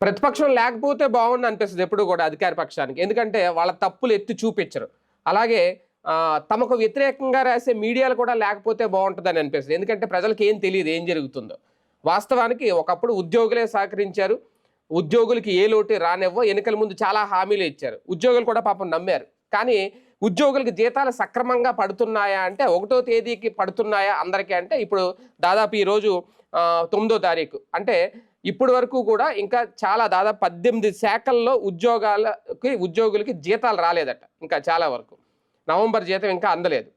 ప్రతిపక్షం లేకపోతే బాగుండు అనిపిస్తుంది ఎప్పుడు కూడా అధికార పక్షానికి. ఎందుకంటే వాళ్ళ తప్పులు ఎత్తి చూపించరు. అలాగే తమకు వ్యతిరేకంగా రాసే మీడియాలు కూడా లేకపోతే బాగుంటుందని అనిపిస్తుంది. ఎందుకంటే ప్రజలకు ఏం తెలియదు ఏం జరుగుతుందో. వాస్తవానికి ఒకప్పుడు ఉద్యోగులే సహకరించారు. ఉద్యోగులకి ఏ లోటు రానివ్వో ఎన్నికల ముందు చాలా హామీలు ఇచ్చారు. ఉద్యోగులు కూడా పాపం నమ్మారు. కానీ ఉద్యోగులకి జీతాలు సక్రమంగా పడుతున్నాయా అంటే 1వ తేదీకి పడుతున్నాయా అందరికీ అంటే ఇప్పుడు దాదాపు ఈరోజు 9వ తారీఖు అంటే ఇప్పటి వరకు కూడా ఇంకా చాలా దాదాపు 18 శాఖల్లో ఉద్యోగులకి జీతాలు రాలేదట. ఇంకా చాలా వరకు నవంబర్ జీతం ఇంకా అందలేదు.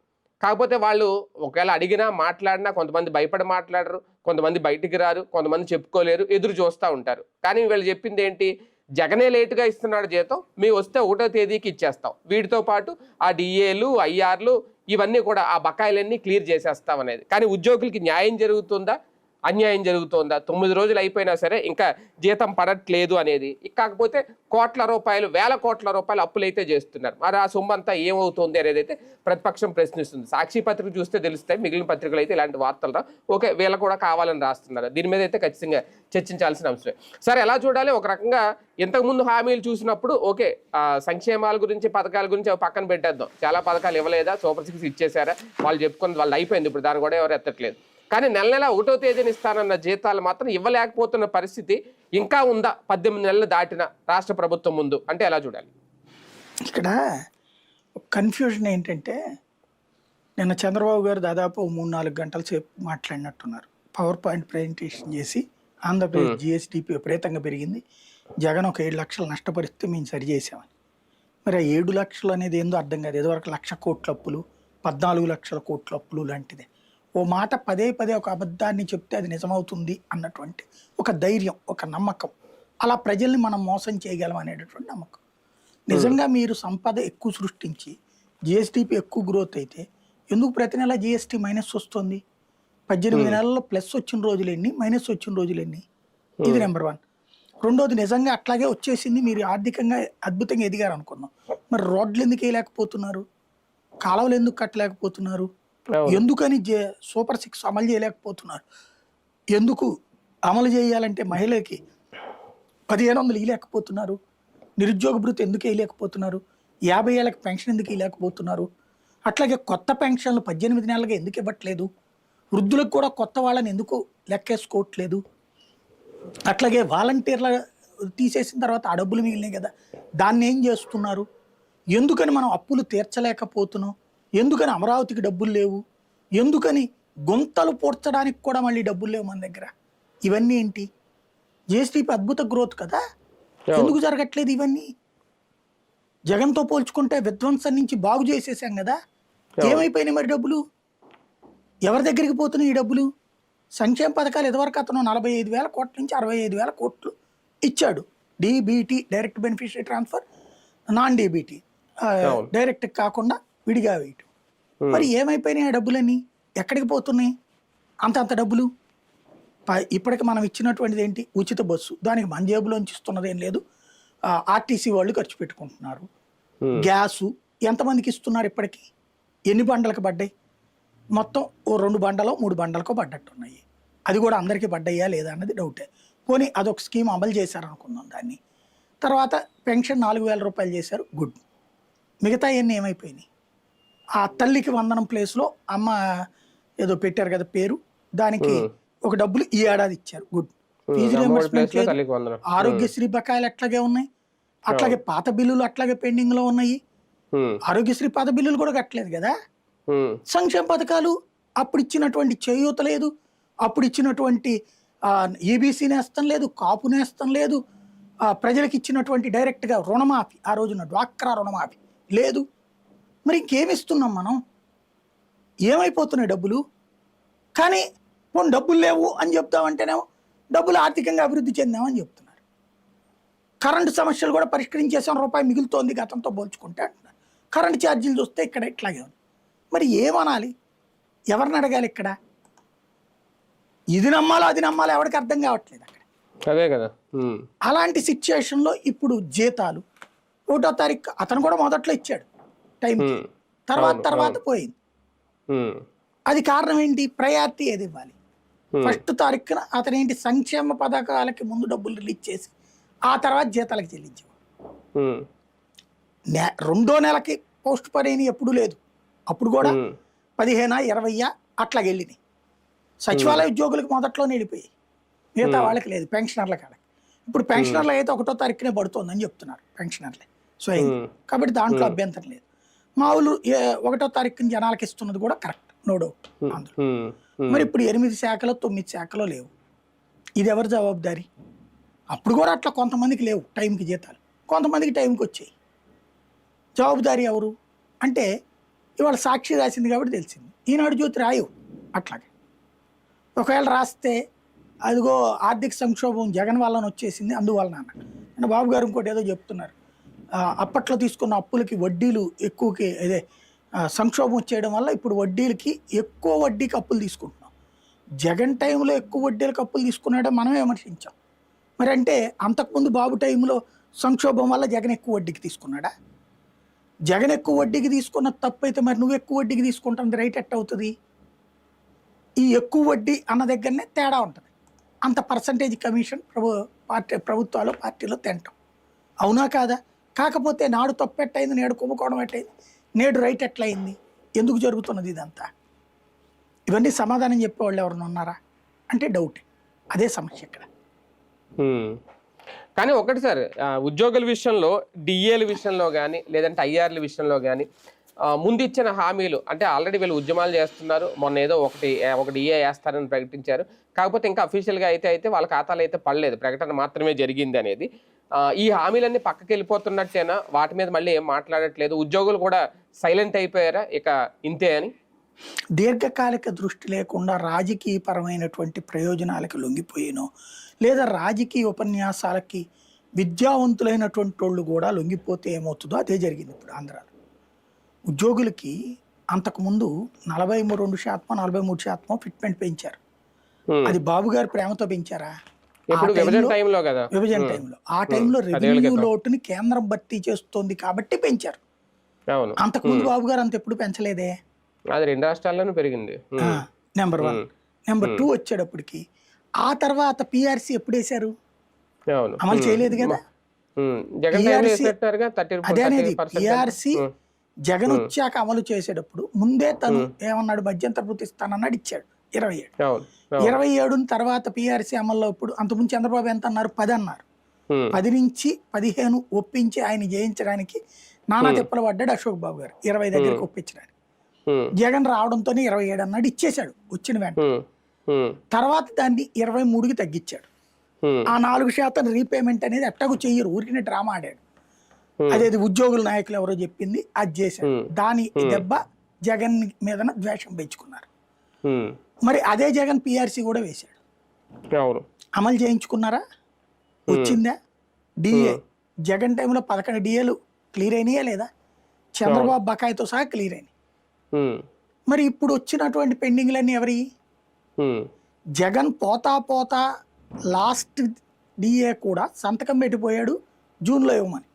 కాకపోతే వాళ్ళు ఒకవేళ అడిగినా మాట్లాడినా కొంతమంది భయపడి మాట్లాడరు, కొంతమంది బయటికి రారు, కొంతమంది చెప్పుకోలేరు, ఎదురు చూస్తూ ఉంటారు. కానీ వీళ్ళు చెప్పింది ఏంటి, జగనే లేటుగా ఇస్తున్నాడు జీతం, మేము వస్తే 1వ తేదీకి ఇచ్చేస్తాం, వీటితో పాటు ఆ డిఏలు ఐఆర్లు ఇవన్నీ కూడా ఆ బకాయిలన్నీ క్లియర్ చేసేస్తాం అనేది. కానీ ఉద్యోగులకి న్యాయం జరుగుతుందా అన్యాయం జరుగుతోందా? 9 రోజులు అయిపోయినా సరే ఇంకా జీతం పడట్లేదు అనేది. కాకపోతే కోట్ల రూపాయలు, వేల కోట్ల రూపాయలు అప్పులైతే చేస్తున్నారు. మరి ఆ సొమ్ము అంతా ఏమవుతుంది అనేది అయితే ప్రతిపక్షం ప్రశ్నిస్తుంది. సాక్షి పత్రిక చూస్తే తెలుస్తాయి, మిగిలిన పత్రికలు అయితే ఇలాంటి వార్తలు ఓకే వీళ్ళ కూడా కావాలని రాస్తున్నారు. దీని మీద అయితే ఖచ్చితంగా చర్చించాల్సిన అంశమే. సరే ఎలా చూడాలి, ఒక రకంగా ఇంతకుముందు హామీలు చూసినప్పుడు ఓకే సంక్షేమాల గురించి పథకాల గురించి అవి పక్కన పెట్టేద్దాం, చాలా పథకాలు ఇవ్వలేదా, సూపర్ 6 ఇచ్చేసారా, వాళ్ళు చెప్పుకున్నది వాళ్ళు అయిపోయింది, ఇప్పుడు దాన్ని కూడా ఎవరు ఎత్తట్లేదు. కానీ నెల 1వ తేదీని ఇస్తానన్న జీతాలు మాత్రం ఇవ్వలేకపోతున్న పరిస్థితి ఇంకా ఉందా 18 నెలలు దాటిన రాష్ట్ర ప్రభుత్వం ముందు అంటే ఎలా చూడాలి? ఇక్కడ కన్ఫ్యూజన్ ఏంటంటే నిన్న చంద్రబాబు గారు దాదాపు 3-4 గంటల సేపు మాట్లాడినట్టున్నారు. పవర్ పాయింట్ ప్రజెంటేషన్ చేసి ఆంధ్రప్రదేశ్ జిఎస్డిపి విపరీతంగా పెరిగింది, జగన్ ఒక 7 లక్షలు నష్టపరిస్తే మేము సరి చేసామని. మరి ఆ 7 లక్షలు అనేది ఏందో అర్థం కాదు. ఇదివరకు 1,00,000 కోట్ల అప్పులు, 14 లక్షల కోట్ల అప్పులు లాంటిదే. ఓ మాట పదే ఒక అబద్ధాన్ని చెప్తే అది నిజమవుతుంది అన్నటువంటి ఒక ధైర్యం, ఒక నమ్మకం, అలా ప్రజల్ని మనం మోసం చేయగలం అనేటటువంటి నమ్మకం. నిజంగా మీరు సంపద ఎక్కువ సృష్టించి జిఎస్టిపి ఎక్కువ గ్రోత్ అయితే ఎందుకు ప్రతి నెల జిఎస్టీ మైనస్ వస్తుంది? 18 నెలల్లో ప్లస్ వచ్చిన రోజులు ఎన్ని, మైనస్ వచ్చిన రోజులు ఎన్ని? ఇది నెంబర్ 1. రెండోది, నిజంగా అట్లాగే వచ్చేసింది, మీరు ఆర్థికంగా అద్భుతంగా ఎదిగారు అనుకున్నాం, మరి రోడ్లు ఎందుకు వేయలేకపోతున్నారు, కాలువలు ఎందుకు కట్టలేకపోతున్నారు, ఎందుకని సూపర్ 6 అమలు చేయలేకపోతున్నారు, ఎందుకు అమలు చేయాలంటే మహిళకి 1500 ఇవ్వలేకపోతున్నారు, నిరుద్యోగ భృతి ఎందుకు వేయలేకపోతున్నారు, 50 ఏళ్ళకి పెన్షన్ ఎందుకు ఇవ్వలేకపోతున్నారు, అట్లాగే కొత్త పెన్షన్లు 18 నెలలుగా ఎందుకు ఇవ్వట్లేదు, వృద్ధులకు కూడా కొత్త వాళ్ళని ఎందుకు లెక్కేసుకోవట్లేదు, అట్లాగే వాలంటీర్ల తీసేసిన తర్వాత ఆ డబ్బులు మిగిలినాయి కదా దాన్ని ఏం చేస్తున్నారు, ఎందుకని మనం అప్పులు తీర్చలేకపోతున్నాం, ఎందుకని అమరావతికి డబ్బులు లేవు, ఎందుకని గుంతలు పూడ్చడానికి కూడా మళ్ళీ డబ్బులు లేవు మన దగ్గర, ఇవన్నీ ఏంటి? జిఎస్టిపి అద్భుత గ్రోత్ కదా, ఎందుకు జరగట్లేదు ఇవన్నీ? జగన్తో పోల్చుకుంటే విధ్వంసం నుంచి బాగు చేసేసాం కదా, ఏమైపోయినాయి మరి డబ్బులు? ఎవరి దగ్గరికి పోతున్నాయి ఈ డబ్బులు? సంక్షేమ పథకాలు ఇదివరకు అతను 45,000 కోట్ల నుంచి 65,000 కోట్లు ఇచ్చాడు. DBT, direct beneficiary transfer, non DBT direct కాకుండా విడిగా వేయటం. మరి ఏమైపోయినాయి ఆ డబ్బులన్నీ? ఎక్కడికి పోతున్నాయి అంత డబ్బులు? ఇప్పటికి మనం ఇచ్చినటువంటిది ఏంటి? ఉచిత బస్సు, దానికి మన జేబులోంచి ఇస్తున్నది ఏం లేదు, ఆర్టీసీ వాళ్ళు ఖర్చు పెట్టుకుంటున్నారు. గ్యాసు ఎంతమందికి ఇస్తున్నారు ఇప్పటికి? ఎన్ని బండలకు పడ్డాయి? మొత్తం ఓ 2 బండలో 3 బండలకో పడ్డట్టున్నాయి. అది కూడా అందరికీ పడ్డాయా లేదా అన్నది డౌటే. పోనీ అదొక స్కీమ్ అమలు చేశారనుకుందాం దాన్ని. తర్వాత పెన్షన్ 4,000 రూపాయలు చేశారు, గుడ్. మిగతా ఇవన్నీ ఏమైపోయినాయి? ఆ తల్లికి వందనం ప్లేస్లో అమ్మ ఏదో పెట్టారు కదా పేరు, దానికి ఒక డబ్బులు ఈ ఏడాది ఇచ్చారు, గుడ్. ఫీజు రియంబర్స్మెంట్ లేదు, ఆరోగ్యశ్రీ బకాయిలు అట్లాగే ఉన్నాయి, అట్లాగే పాత బిల్లులు అట్లాగే పెండింగ్ లో ఉన్నాయి, ఆరోగ్యశ్రీ పాత బిల్లులు కూడా కట్టలేదు కదా. సంక్షేమ పథకాలు అప్పుడు ఇచ్చినటువంటి చేయూత లేదు, అప్పుడు ఇచ్చినటువంటి ఈబీసీ నేస్తం లేదు, కాపు నేస్తం లేదు, ప్రజలకు ఇచ్చినటువంటి డైరెక్ట్గా రుణమాఫీ, ఆ రోజున డ్వాక్రా రుణమాఫీ లేదు. మరి ఇంకేమిస్తున్నాం మనం? ఏమైపోతున్నాయి డబ్బులు? కానీ పోనీ డబ్బులు లేవు అని చెప్తామంటేనేమో డబ్బులు ఆర్థికంగా అభివృద్ధి చెందామని చెప్తున్నారు. కరెంటు సమస్యలు కూడా పరిష్కరించేసాం, రూపాయి మిగులుతోంది గతంతో పోల్చుకుంటే అంటున్నారు. కరెంటు ఛార్జీలు చూస్తే ఇక్కడ ఇట్లాగే ఉంది. మరి ఏమనాలి? ఎవరిని అడగాలి ఇక్కడ? ఇది నమ్మాలో అది నమ్మాలో ఎవరికి అర్థం కావట్లేదు అక్కడ. అదే కదా. అలాంటి సిచ్యుయేషన్లో ఇప్పుడు జీతాలు 1వ తారీఖు అతను కూడా మొదట్లో ఇచ్చాడు టైంకి, తర్వాత పోయింది. అది కారణం ఏంటి? ప్రయారిటీ ఏది ఇవ్వాలి? 1వ తారీఖున అతను ఏంటి సంక్షేమ పథకాలకి ముందు డబ్బులు రిలీజ్ చేసి ఆ తర్వాత జీతాలకు చెల్లించేవాడు. ఉమ్, రెండో నెలకి పోస్ట్ పోన్ అయిన ఎప్పుడూ లేదు. అప్పుడు కూడా ఉమ్, 15, 20 అట్లా వెళ్ళినాయి. సచివాలయ ఉద్యోగులకు మొదట్లోనే వెళ్ళిపోయాయి, మిగతా వాళ్ళకి లేదు, పెన్షనర్ల కాళ్ళకి. ఇప్పుడు పెన్షనర్లు అయితే 1వ తారీఖునే పడుతుందని చెప్తున్నారు పెన్షనర్లే స్వయంగా. కాబట్టి దాంట్లో అభ్యంతరం లేదు. మామూలు 1వ తారీఖున జనాలకు ఇస్తున్నది కూడా కరెక్ట్, నో డౌట్ అందులో. ఉమ్, మరి ఇప్పుడు 8 శాఖలో 9 శాఖలో లేవు. ఇది ఎవరి జవాబుదారీ? అప్పుడు కూడా అట్లా కొంతమందికి లేవు టైంకి జీతాలు, కొంతమందికి టైంకి వచ్చాయి. జవాబుదారీ ఎవరు అంటే ఇవాళ సాక్షి రాసింది కాబట్టి తెలిసింది, ఈనాడు జ్యోతి రాయవు అట్లాగే. ఒకవేళ రాస్తే అదిగో ఆర్థిక సంక్షోభం జగన్ వలన వచ్చేసింది అందువలన అన్నాడు. నేను బాబు గారు ఇంకోటి ఏదో చెప్తున్నారు, అప్పట్లో తీసుకున్న అప్పులకి వడ్డీలు ఎక్కువకి అదే సంక్షోభం వచ్చేయడం వల్ల ఇప్పుడు వడ్డీలకి ఎక్కువ వడ్డీకి అప్పులు తీసుకుంటున్నాం. జగన్ టైంలో ఎక్కువ వడ్డీలకు అప్పులు తీసుకున్నాడో మనమే విమర్శించాం. మరి అంటే అంతకుముందు బాబు టైంలో సంక్షోభం వల్ల జగన్ ఎక్కువ వడ్డీకి తీసుకున్నాడా? జగన్ ఎక్కువ వడ్డీకి తీసుకున్న తప్పు అయితే మరి నువ్వు ఎక్కువ వడ్డీకి తీసుకుంటుంది రైట్ ఎట్ అవుతుంది? ఈ ఎక్కువ వడ్డీ అన్న దగ్గరనే తేడా ఉంటుంది. అంత పర్సంటేజ్ కమిషన్ ప్రభుత్వాలు పార్టీలో తింటాం, అవునా కాదా? కాకపోతే నాడు తప్పు ఎట్టయింది, నేడు కుంభకోణం ఎట్టయింది, నేడు రైట్ ఎట్లయింది, ఎందుకు జరుగుతున్నది ఇదంతా? ఇవన్నీ సమాధానం చెప్పేవాళ్ళు ఎవరైనా ఉన్నారా అంటే డౌటే. అదే సమస్య ఇక్కడ. కానీ ఒకటి సార్, ఉద్యోగుల విషయంలో డిఏల విషయంలో కానీ లేదంటే ఐఆర్ల విషయంలో కానీ ముందు ఇచ్చిన హామీలు అంటే ఆల్రెడీ వీళ్ళు ఉద్యమాలు చేస్తున్నారు. మొన్న ఏదో ఒక డిఏ వేస్తారని ప్రకటించారు. కాకపోతే ఇంకా అఫీషియల్గా అయితే వాళ్ళ ఖాతాలు అయితే పడలేదు, ప్రకటన మాత్రమే జరిగింది అనేది. ఈ హామీలన్నీ పక్కకి వెళ్ళిపోతున్నట్టేనా? వాటి మీద మళ్ళీ ఏం మాట్లాడట్లేదు, ఉద్యోగులు కూడా సైలెంట్ అయిపోయారా ఇక ఇంతే అని? దీర్ఘకాలిక దృష్టి లేకుండా రాజకీయపరమైనటువంటి ప్రయోజనాలకు లొంగిపోయినో లేదా రాజకీయ ఉపన్యాసాలకి విద్యావంతులైనటువంటి వాళ్ళు కూడా లొంగిపోతే ఏమవుతుందో అదే జరిగింది ఇప్పుడు ఆంధ్రాలో. ఉద్యోగులకి అంతకుముందు 42%, 43% ఫిట్మెంట్ పెంచారు. అది బాబు గారు ప్రేమతో పెంచారా? విభజన టైంలో ఆ టైంలో రెవెన్యూ లోటుని కేంద్రం భర్తీ చేస్తోంది కాబట్టి పెంచారు. అంతకుముందు బాబు గారు అంత ఎప్పుడు పెంచలేదే. అది 2 రాష్ట్రాల్లోనూ పెరిగింది. నెంబర్ 1. నెంబర్ 2 వచ్చేటప్పటికి ఆ తర్వాత పిఆర్సీ ఎప్పుడు వేశారు? అమలు చేయలేదు కదా. అదే అనేది పిఆర్సీ జగన్ వచ్చాక అమలు చేసేటప్పుడు ముందే తను ఏమన్నాడు, మధ్యంతర భృతి ఇస్తానన్నాడు, ఇచ్చాడు 27 తర్వాత పిఆర్సీ అమల్లో. ఇప్పుడు అంతకుముందు చంద్రబాబు ఎంత అన్నారు? 10 అన్నారు. 10 నుంచి 15 ఒప్పించి ఆయన జయించడానికి నానా తిప్పలు పడ్డాడు అశోక్ బాబు గారు 20 దగ్గరికి ఒప్పించడానికి. జగన్ రావడంతో 27 అన్నాడు, ఇచ్చేశాడు వచ్చిన వెంటనే. తర్వాత దాన్ని 23కి తగ్గించాడు. ఆ 4% రీపేమెంట్ అనేది ఎట్టకు చెయ్యరు, ఊరికినే డ్రామా ఆడాడు. అదేది ఉద్యోగుల నాయకులు ఎవరో చెప్పింది అది చేశాడు. దాని దెబ్బ జగన్ మీద ద్వేషం పెంచుకున్నారు. మరి అదే జగన్ పిఆర్సీ కూడా వేశాడు. అమలు చేయించుకున్నారా? వచ్చిందా? డిఏ జగన్ టైంలో 11 డిఏలు క్లియర్ అయినాయా లేదా? చంద్రబాబు బకాయితో సహా క్లియర్ అయినాయి. మరి ఇప్పుడు వచ్చినటువంటి పెండింగ్లన్నీ ఎవరి? జగన్ పోతా లాస్ట్ డిఏ కూడా సంతకం పెట్టిపోయాడు జూన్లో ఇవ్వమని.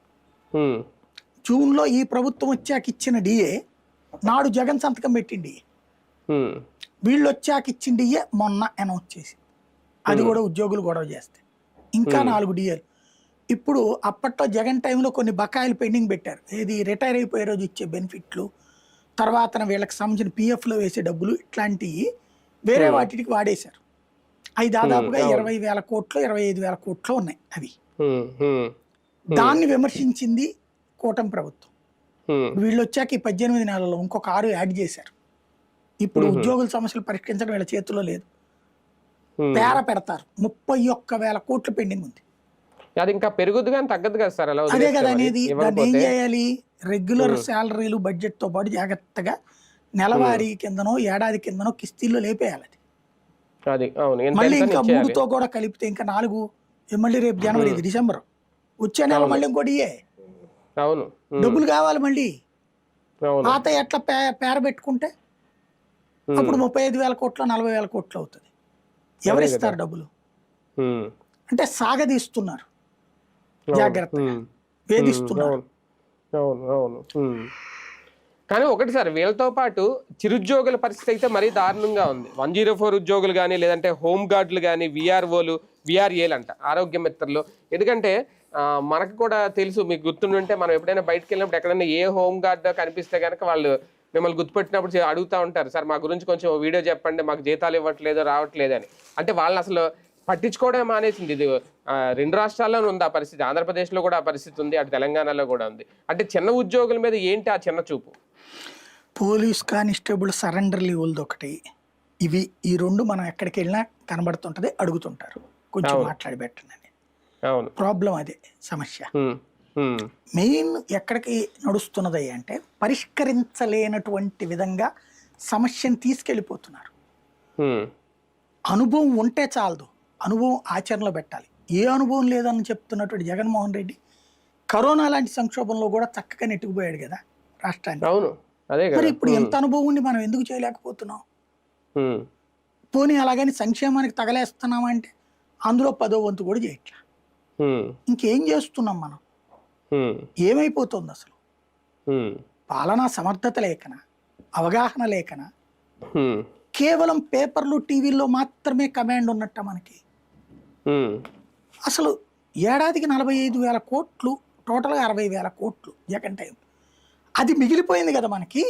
జూన్లో ఈ ప్రభుత్వం వచ్చాక ఇచ్చిన డిఏ నాడు జగన్ సంతకం పెట్టిండి. వీళ్ళు వచ్చాక ఇచ్చిన డిఏ మొన్న అనౌన్స్ చేసి అది కూడా ఉద్యోగులు గొడవ చేస్తే ఇంకా 4 డిఏలు. ఇప్పుడు అప్పట్లో జగన్ టైంలో కొన్ని బకాయిలు పెండింగ్ పెట్టారు. ఏది రిటైర్ అయిపోయే రోజు ఇచ్చే బెనిఫిట్లు, తర్వాత వీళ్ళకి సంబంధించిన పిఎఫ్లో వేసే డబ్బులు, ఇట్లాంటివి వేరే వాటికి వాడేశారు. అవి దాదాపుగా 20,000 కోట్లు 25,000 కోట్లు ఉన్నాయి అవి. దాన్ని విమర్శించింది కూటమి ప్రభుత్వం. వీళ్ళు వచ్చాక ఈ 18 నెలల్లో ఇంకొక 6 యాడ్ చేశారు. ఇప్పుడు ఉద్యోగుల సమస్యలు పరిష్కరించడం వీళ్ళ చేతుల్లో లేదు. పేర పెడతారు. 31,000 కోట్లు పెండింగ్ ఉంది. అది ఇంకా పెరుగుద్ది కానీ తగ్గదు కదా సార్. అదే కదా అనేది. దాన్ని ఏం చేయాలి? రెగ్యులర్ శాలరీలు బడ్జెట్ తో పాటు జాగ్రత్తగా నెలవారీ కిందనో ఏడాది కిందనో కిస్తీల్లో లేపేయాలి. అది మళ్ళీ ఇంకా 3తో కూడా కలిపితే ఇంకా 4, మళ్ళీ రేపు జనవరి, డిసెంబర్ వచ్చే నెల మళ్ళీ ఇంకోటి డబ్బులు కావాలి మళ్ళీ. పాత ఎట్లా పేర పెట్టుకుంటే అప్పుడు 35,000 కోట్లు 40,000 కోట్లు అవుతుంది. ఎవరిస్తారు డబ్బులు? అంటే సాగదీస్తున్నారు, జాగ్రత్తగా వేధిస్తున్నారు. కానీ ఒకటి సార్, వీళ్ళతో పాటు చిరుద్యోగుల పరిస్థితి అయితే మరీ దారుణంగా ఉంది. 104 ఉద్యోగులు కానీ లేదంటే హోమ్ గార్డులు కానీ, విఆర్ఓలు, విఆర్ఏలు అంట, ఆరోగ్య మిత్రులు. ఎందుకంటే మనకు కూడా తెలుసు, మీకు గుర్తుంటే మనం ఎప్పుడైనా బయటకు వెళ్ళినప్పుడు ఎక్కడైనా ఏ హోమ్ గార్డ్ కనిపిస్తే కనుక వాళ్ళు మిమ్మల్ని గుర్తుపెట్టినప్పుడు అడుగుతూ ఉంటారు, సార్ మా గురించి కొంచెం వీడియో చెప్పండి, మాకు జీతాలు ఇవ్వట్లేదు రావట్లేదు అని. అంటే వాళ్ళని అసలు పట్టించుకోవడం మానేసింది. ఇది 2 రాష్ట్రాల్లోనూ ఉంది ఆ పరిస్థితి, ఆంధ్రప్రదేశ్లో కూడా ఆ పరిస్థితి ఉంది, అటు తెలంగాణలో కూడా ఉంది. అంటే చిన్న ఉద్యోగుల మీద ఏంటి ఆ చిన్న చూపు? పోలీస్ కానిస్టేబుల్ సరెండర్ లీవులది ఒకటి, ఇవి ఈ 2 మనం ఎక్కడికి వెళ్ళినా కనబడుతుంటది, అడుగుతుంటారు కొంచెం మాట్లాడి పెట్టండి అని. అవును, ప్రాబ్లం అదే సమస్య. మెయిన్ ఎక్కడికి నడుస్తున్నది అంటే పరిష్కరించలేనటువంటి విధంగా సమస్యను తీసుకెళ్ళిపోతున్నారు. అనుభవం ఉంటే చాలదు, అనుభవం ఆచరణలో పెట్టాలి. ఏ అనుభవం లేదని చెప్తున్నటువంటి జగన్మోహన్ రెడ్డి కరోనా లాంటి సంక్షోభంలో కూడా చక్కగా నెట్టుకుపోయాడు కదా రాష్ట్రాన్ని. అవును, అదే కదా. మరి ఇప్పుడు ఎంత అనుభవం ఉండి మనం ఎందుకు చేయలేకపోతున్నాం? పోనీ అలాగని సంక్షేమానికి తగలేస్తున్నామంటే అందులో 10వ వంతు కూడా చేయట్లా. ఇంకేం చేస్తున్నాం మనం? ఏమైపోతుంది అసలు? పాలనా సమర్థత లేకన, అవగాహన లేకన, కేవలం పేపర్లు టీవీల్లో మాత్రమే కమాండ్ ఉన్నట్ట మనకి. అసలు ఏడాదికి 45,000 కోట్లు, టోటల్గా 60,000 కోట్లు జగన్ టైం, అది మిగిలిపోయింది కదా మనకి.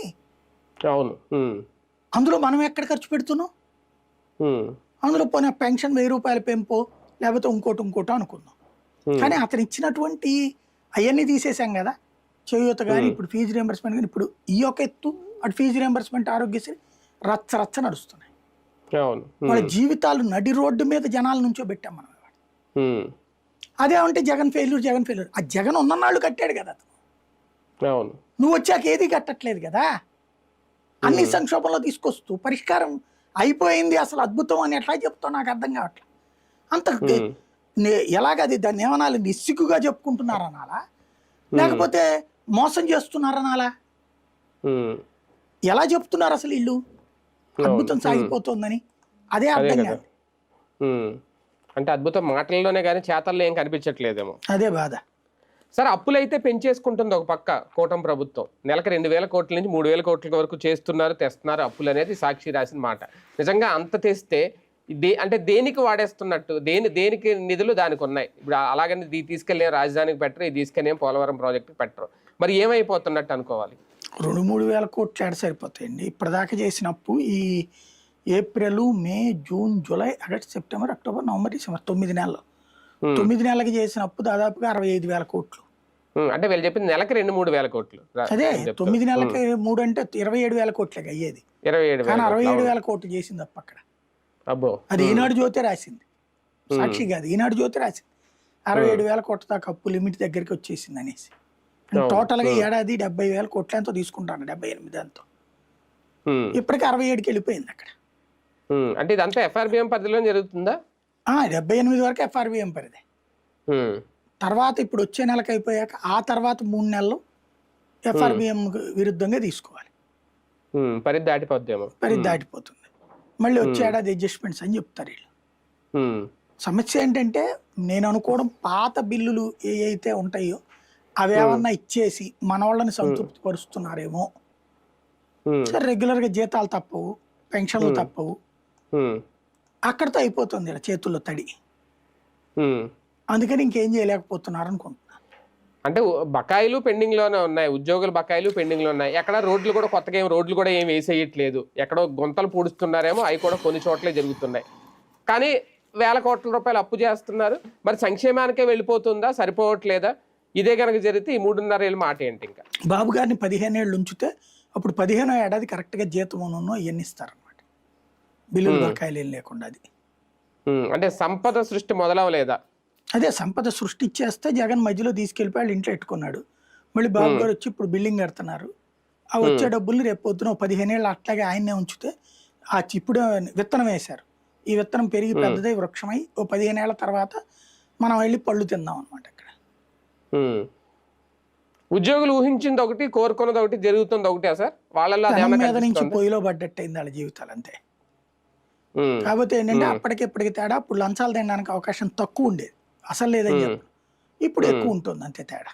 అవును, అందులో మనం ఎక్కడ ఖర్చు పెడుతున్నాం? అందులో పోనీ పెన్షన్ 1000 రూపాయల పెంపో లేకపోతే ఇంకోటో అనుకుందాం. కానీ అతను ఇచ్చినటువంటి అవన్నీ తీసేసాం కదా. చేయూత కానీ, ఇప్పుడు ఫీజు రియంబర్స్మెంట్ కానీ, ఇప్పుడు ఈ ఒక ఎత్తు, అటు ఫీజు రియంబర్స్మెంట్, ఆరోగ్యశ్రీ రచ్చ నడుస్తున్నాయి. వాళ్ళ జీవితాలు నడి రోడ్డు మీద జనాల నుంచో పెట్టాం మనం. అదే అంటే జగన్ ఫెయిల్యూర్. ఆ జగన్ ఉన్ననాళ్ళు కట్టాడు కదా అతను. నువ్వు వచ్చాక ఏది కట్టట్లేదు కదా. అన్ని సంక్షోభంలో తీసుకొస్తూ పరిష్కారం అయిపోయింది అసలు అద్భుతం అని ఎట్లా చెప్తావు నాకు అర్థం కావట్లేదు. అంత ఎలాగది దాన్ని ఏమనాలి, నిస్సిగ్గుగా చెప్పుకుంటున్నారనాలా లేకపోతే మోసం చేస్తున్నారనాలా? ఎలా చెప్తున్నారు అసలు వీళ్ళు అద్భుతం సాగిపోతుందని? అదే అర్థం కాదు. అంటే అద్భుతం మాటల్లోనే కానీ చేతల్లో ఏం కనిపించట్లేదేమో, అదే బాధ. సార్ అప్పులైతే పెంచేసుకుంటుంది ఒక పక్క కూటమి ప్రభుత్వం. నెలకు 2,000 కోట్ల నుంచి 3,000 కోట్ల వరకు తెస్తున్నారు అప్పులు అనేది సాక్షి రాసిన మాట. నిజంగా అంత తెస్తే అంటే దేనికి వాడేస్తున్నట్టు? దేనికి నిధులు దానికి ఉన్నాయి. ఇప్పుడు అలాగని తీసుకెళ్ళి రాజధానికి పెట్టరు, ఇది తీసుకెళ్ళి పోలవరం ప్రాజెక్టుకి పెట్టరు. మరి ఏమైపోతున్నట్టు అనుకోవాలి? 2-3 వేల కోట్లు ఏడ సరిపోతాయండి. ఇప్పటిదాకా చేసినప్పు ఈ April, May, June, July, August, September, October, November, December 9 నెలలు. 9 నెలలకి చేసిన అప్పు దాదాపుగా 65,000 కోట్లు. అంటే వీళ్ళు చెప్పింది నెలకి 2-3 వేల కోట్లు. అదే 9 నెలలకి 3 అంటే 27,000 కోట్లకి అయ్యేది. కానీ 67,000 కోట్లు చేసింది అప్పు అక్కడ. అది ఈనాడు జ్యోతి రాసింది, సాక్షి కాదు, ఈనాడు జ్యోతి రాసింది. 67,000 కోట్ల దాకా అప్పు లిమిట్ దగ్గరికి వచ్చేసింది అనేసి. టోటల్గా ఏడాది 70,000 కోట్లు ఎంతో తీసుకుంటాను, 78 ఎంతో. ఇప్పటికి 67కి వెళ్ళిపోయింది అక్కడ. అంటే ఇదంతా ఎఫ్ఆర్బిఎం పరిధిలో జరుగుతుందా? 78 వరకు ఎఫ్ఆర్బిఎం పరిధి. తర్వాత ఇప్పుడు వచ్చే నెలకు అయిపోయాక ఆ తర్వాత 3 నెలలు ఎఫ్ఆర్బిఎం విరుద్ధంగా తీసుకోవాలి. పరిధి దాటిపోతుంది. మళ్ళీ వచ్చే ఏడాది అడ్జస్ట్మెంట్స్ అని చెప్తారు వీళ్ళు. సమస్య ఏంటంటే నేను అనుకోవడం పాత బిల్లులు ఏవైతే ఉంటాయో అవి ఏమన్నా ఇచ్చేసి మన వాళ్ళని సంతృప్తి పరుస్తున్నారేమో. సరే రెగ్యులర్గా జీతాలు తప్పవు, పెన్షన్లు తప్పవు, అక్కడితో అయిపోతుంది ఇలా చేతుల్లో తడి. అందుకని ఇంకేం చేయలేకపోతున్నారు అనుకుంటున్నా. అంటే బకాయిలు పెండింగ్ లోనే ఉన్నాయి, ఉద్యోగుల బకాయిలు పెండింగ్ లో ఉన్నాయి. ఎక్కడ రోడ్లు కూడా కొత్తగా రోడ్లు కూడా ఏం వేసేయట్లేదు, ఎక్కడో గుంతలు పూడుస్తున్నారేమో, అవి కూడా కొన్ని చోట్లే జరుగుతున్నాయి. కానీ వేల కోట్ల రూపాయలు అప్పు చేస్తున్నారు. మరి సంక్షేమానికే వెళ్ళిపోతుందా, సరిపోవట్లేదా? ఇదే కనుక జరిగితే ఈ 3.5 ఏళ్ళ మాట ఏంటి? ఇంకా బాబు గారిని 15 ఏళ్ళు ఉంచితే అప్పుడు 15వ ఏడాది కరెక్ట్గా జీతం ఇవన్నీ ఇస్తారనమాట, బిల్లులు బకాయిలు ఏం లేకుండా. అది అంటే సంపద సృష్టి మొదలవలేదా? అదే సంపద సృష్టించేస్తే జగన్ మధ్యలో తీసుకెళ్ళిపోయి ఇంట్లో పెట్టుకున్నాడు. మళ్ళీ బాబు గారు వచ్చి ఇప్పుడు బిల్డింగ్ కడుతున్నారు. ఆ వచ్చే డబ్బుల్ని రేపు పొద్దున 15 ఏళ్ళు అట్లాగే ఆయన్నే ఉంచితే ఇప్పుడు విత్తనం వేశారు. ఈ విత్తనం పెరిగి పెద్దదై వృక్షమై 15 ఏళ్ల తర్వాత మనం వెళ్ళి పళ్ళు తిందాం అనమాట. ఇక్కడ ఉద్యోగులు ఊహించింది ఒకటి, కోరుకున్నది ఒకటి, జరుగుతుంది ఒకటే సార్. వాళ్ళ మీద నుంచి పొయ్యిలో పడ్డట్టయింది వాళ్ళ జీవితాలు అంతే. కాకపోతే ఏంటంటే అప్పటికిప్పటికి తేడా, అప్పుడు లంచాలు తినడానికి అవకాశం తక్కువ ఉండేది, అసలు లేదని చెప్పి ఇప్పుడు ఎక్కువ ఉంటుంది అంతే తేడా.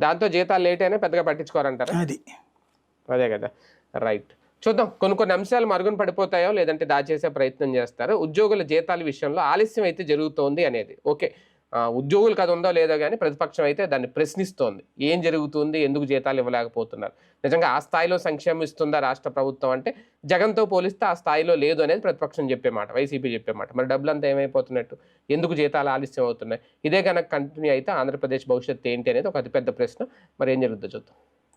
దాంతో జీతాలు లేట్ అయినా పెద్దగా పట్టించుకోరంటారు. అదే కదా, రైట్. చూద్దాం, కొన్ని అంశాలు మరుగున పడిపోతాయో లేదంటే దాచేసే ప్రయత్నం చేస్తారు. ఉద్యోగుల జీతాల విషయంలో ఆలస్యం అయితే జరుగుతోంది అనేది ఓకే. ఉద్యోగులకు అది ఉందో లేదో కానీ ప్రతిపక్షం అయితే దాన్ని ప్రశ్నిస్తోంది. ఏం జరుగుతుంది, ఎందుకు జీతాలు ఇవ్వలేకపోతున్నారు, నిజంగా ఆ స్థాయిలో సంక్షేమం ఇస్తుందా రాష్ట్ర ప్రభుత్వం అంటే జగన్తో పోలిస్తే ఆ స్థాయిలో లేదు అనేది ప్రతిపక్షం చెప్పే మాట, వైసీపీ చెప్పే మాట. మరి డబ్బులంతా ఏమైపోతున్నట్టు, ఎందుకు జీతాలు ఆలస్యం అవుతున్నాయి? ఇదే కనుక కంటిన్యూ అయితే ఆంధ్రప్రదేశ్ భవిష్యత్తు ఏంటి అనేది ఒక అతిపెద్ద ప్రశ్న. మరి ఏం జరుగుతుందో చూద్దాం.